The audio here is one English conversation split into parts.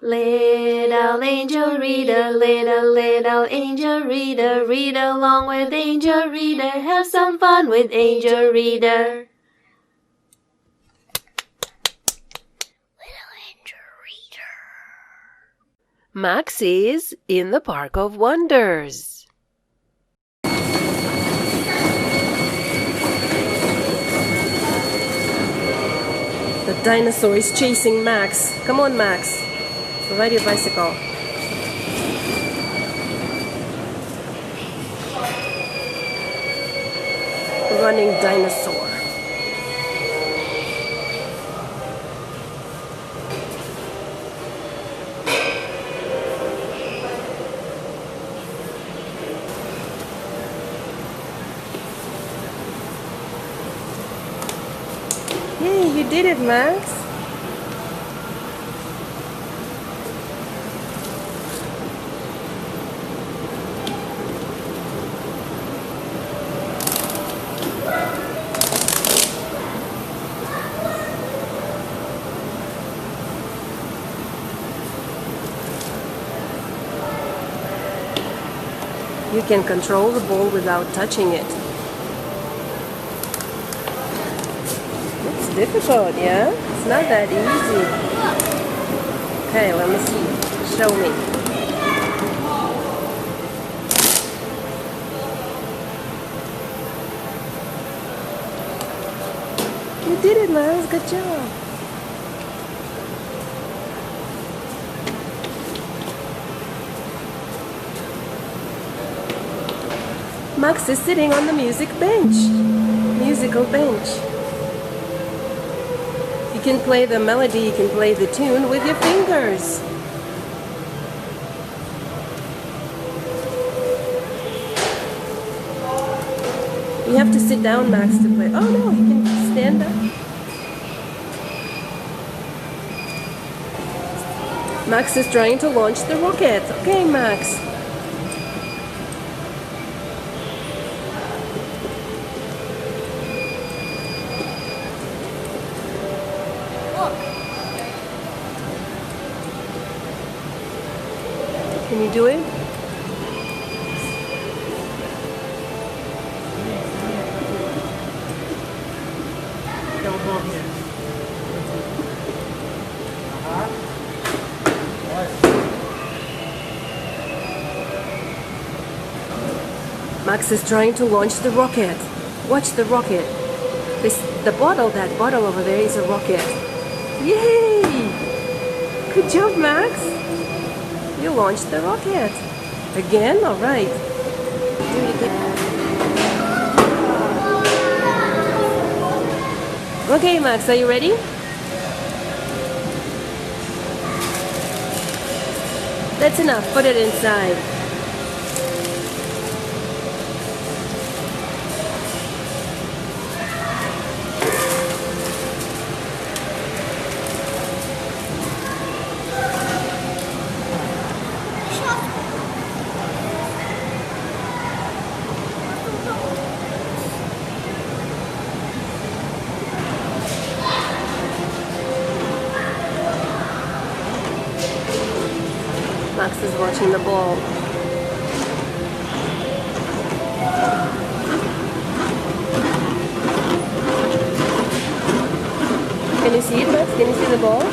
Little angel reader, little angel reader, read along with angel reader, have some fun with angel reader. Little angel reader. Max is in the Park of Wonders. The dinosaur is chasing Max. Come on, Max. Ride your bicycle. Running dinosaur. Hey, you did it, Max. You can control the ball without touching it. It's difficult, yeah? It's not that easy. Okay, let me see. Show me. You did it, Miles. Good job. Max is sitting on the musical bench. You can play the melody, you can play the tune with your fingers. You have to sit down, Max, to play. Oh no, you can stand up. Max is trying to launch the rocket. Okay, Max. Can you do it? Max is trying to launch the rocket. Watch the rocket. That bottle over there is a rocket. Yay! Good job, Max. You launched the rocket. Again? All right. Do it again. Okay, Max, are you ready? That's enough. Put it inside. Max is watching the ball. Can you see it, Max? Can you see the ball?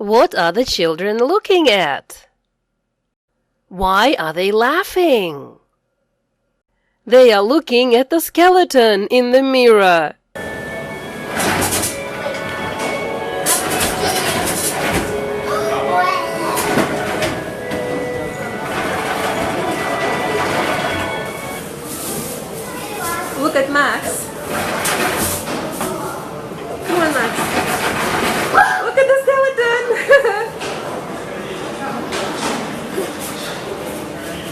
What are the children looking at? Why are they laughing? They are looking at the skeleton in the mirror. Look at Max. Come on, Max. Look at the skeleton.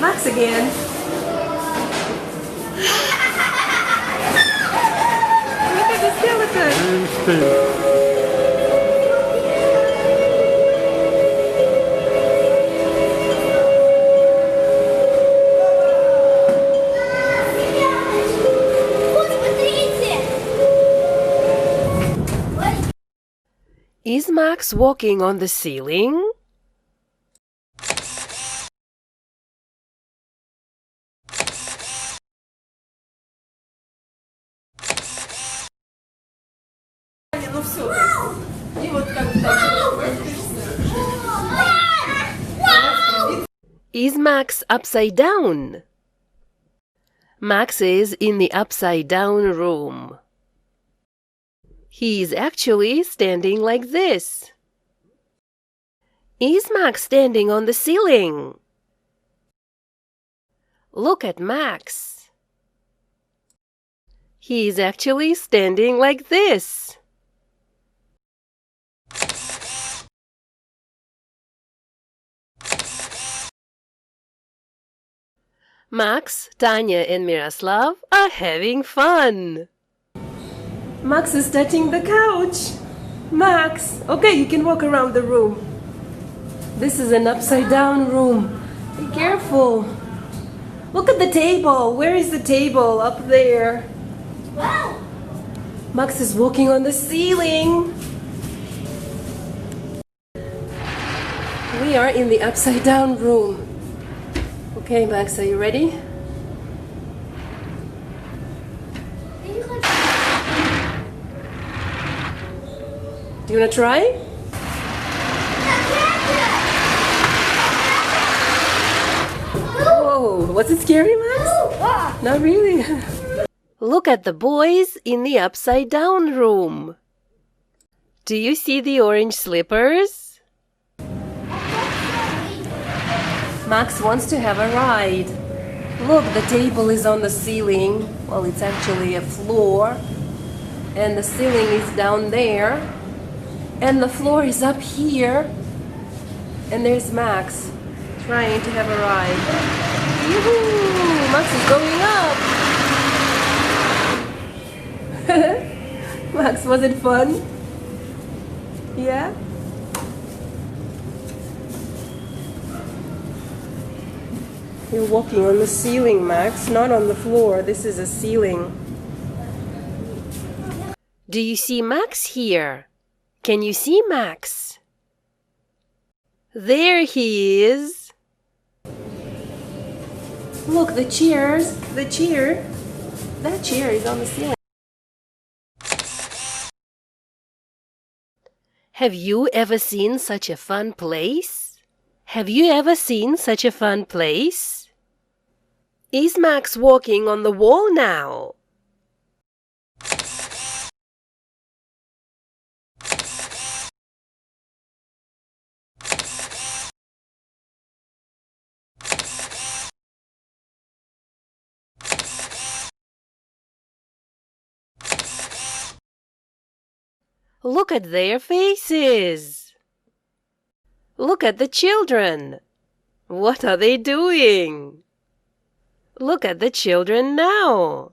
Max again. Look at the skeleton. Is Max walking on the ceiling? Is Max upside down? Max is in the upside down room. He is actually standing like this. Is Max standing on the ceiling? Look at Max. He is actually standing like this. Max, Tanya, and Miroslav are having fun. Max is touching the couch. Max, okay, you can walk around the room. This is an upside down room. Be careful. Look at the table. Where is the table? Up there. Wow. Max is walking on the ceiling. We are in the upside down room. Okay, Max, are you ready? Do you want to try? Whoa, was it scary, Max? Not really. Look at the boys in the upside down room. Do you see the orange slippers? Max wants to have a ride. Look, the table is on the ceiling. Well, it's actually a floor. And the ceiling is down there. And the floor is up here. And there's Max trying to have a ride. Yoo-hoo! Max is going up. Max, was it fun? Yeah? You're walking on the ceiling, Max, not on the floor. This is a ceiling. Do you see Max here? Can you see Max? There he is. Look, the chairs. The chair. That chair is on the ceiling. Have you ever seen such a fun place? Have you ever seen such a fun place? Is Max walking on the wall now? Look at their faces. Look at the children. What are they doing? Look at the children now.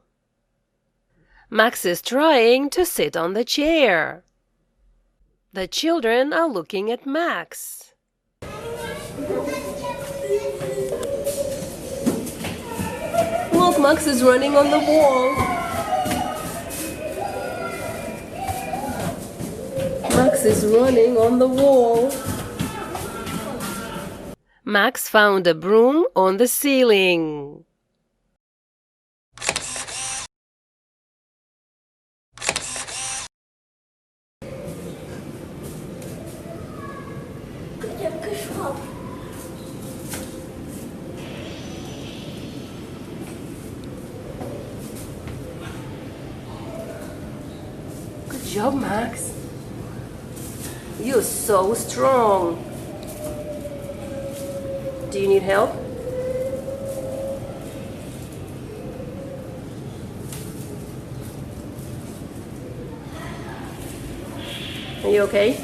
Max is trying to sit on the chair. The children are looking at Max. Look, Max is running on the wall. Max is running on the wall. Max found a broom on the ceiling. Good job, Max. You're so strong. Do you need help? Are you okay?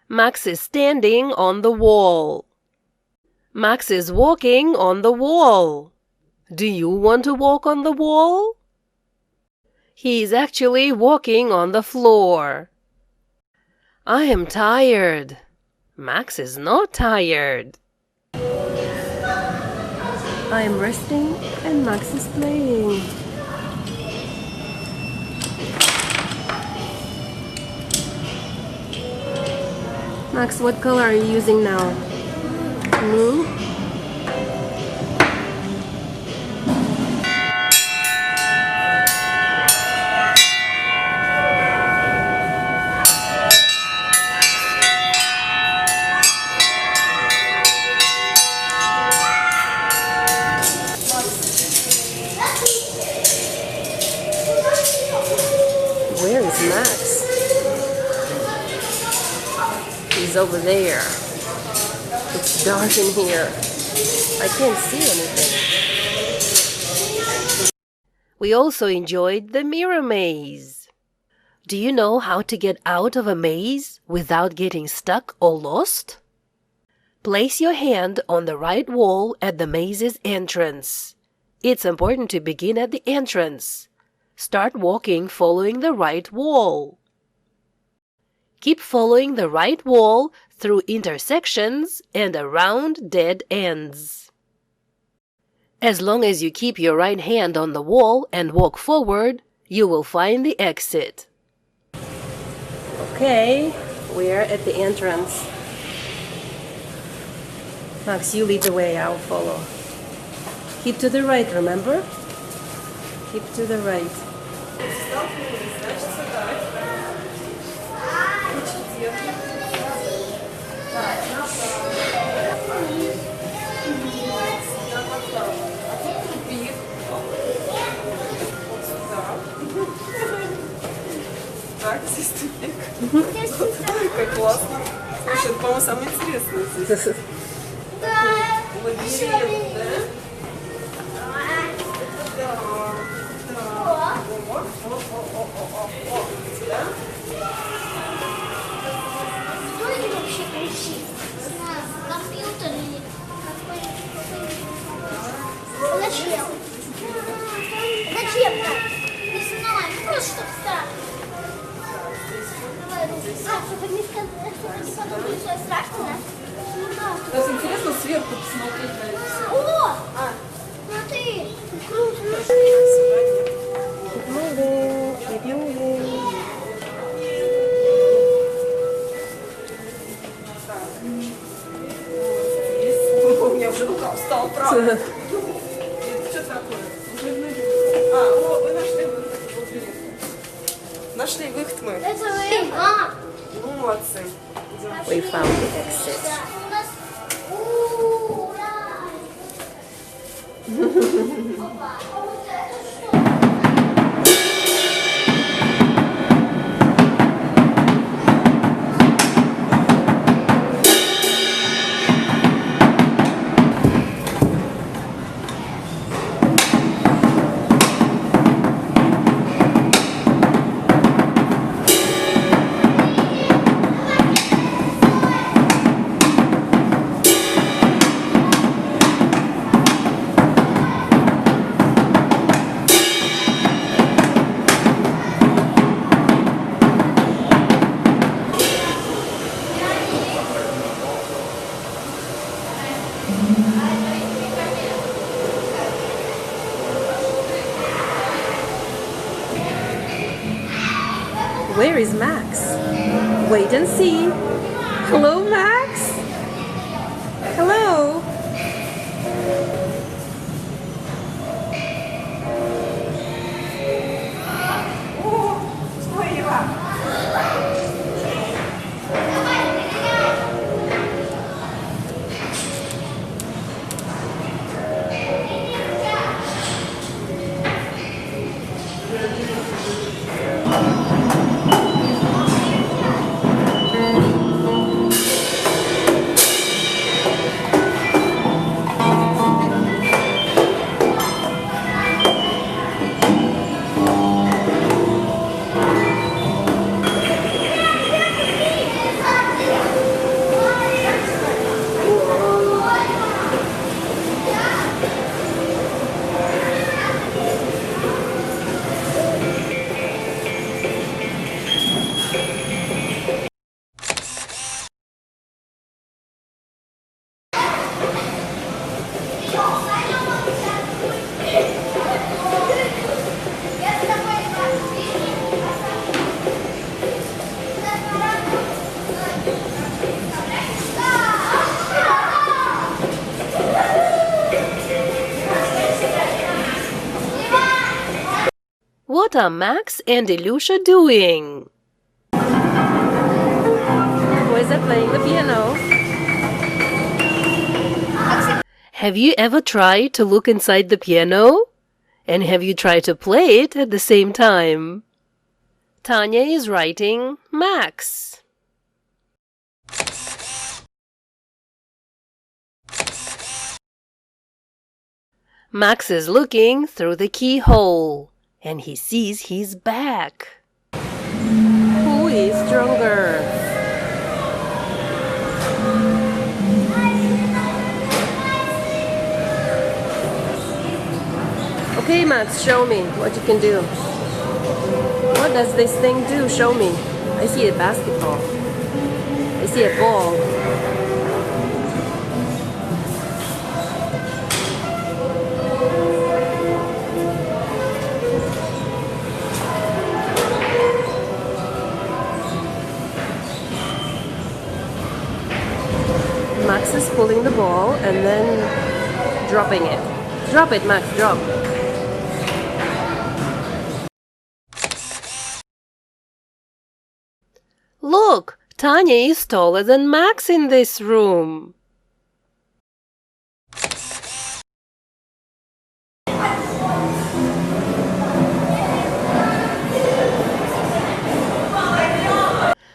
Max is standing on the wall. Max is walking on the wall. Do you want to walk on the wall? He is actually walking on the floor. I am tired. Max is not tired. I am resting and Max is playing. Max, what color are you using now? Blue? Where is Max? He's over there. It's dark in here. I can't see anything. We also enjoyed the mirror maze. Do you know how to get out of a maze without getting stuck or lost? Place your hand on the right wall at the maze's entrance. It's important to begin at the entrance. Start walking following the right wall. Keep following the right wall through intersections and around dead ends. As long as you keep your right hand on the wall and walk forward, you will find the exit. Okay, we are at the entrance. Max, you lead the way, I'll follow. Keep to the right, remember? Keep to the right. Так, здесь тупик. Как классно. Слушай, это, по-моему, самое интересное здесь. Лабиринт, да? Что они вообще кричат? Компьютер или какой-нибудь? Зачем? Зачем так? Не знаю, просто чтобы страшно. Чтобы не сказать, что страшно, да? Ну да. Даже интересно сверху посмотреть на это все. О! Смотри, круто. Keep moving, keep moving. У меня уже рука устала, правда. Это что такое? О, вы нашли выход. Нашли выход мы. Это вы. А! Ну, молодцы. We found the exit. У нас... Ура! Опа! А вот это что? Where is Max? Wait and see. Hello, Max. Hello. О, что, Ира? What are Max and Ilusha doing? Boys are playing the piano. Have you ever tried to look inside the piano? And have you tried to play it at the same time? Tanya is writing Max. Max is looking through the keyhole, and he sees his back. Who is stronger? Okay, Max, show me what you can do. What does this thing do? Show me. I see a basketball. I see a ball. Max is pulling the ball and then dropping it. Drop it, Max, drop. Look, Tanya is taller than Max in this room.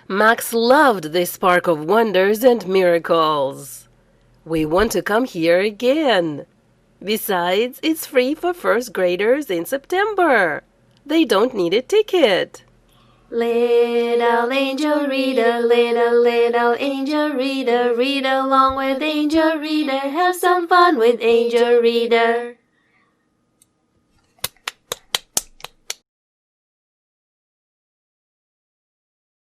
Max loved this park of wonders and miracles. We want to come here again. Besides, it's free for first graders in September. They don't need a ticket. Little angel reader, little angel reader, read along with angel reader, have some fun with angel reader.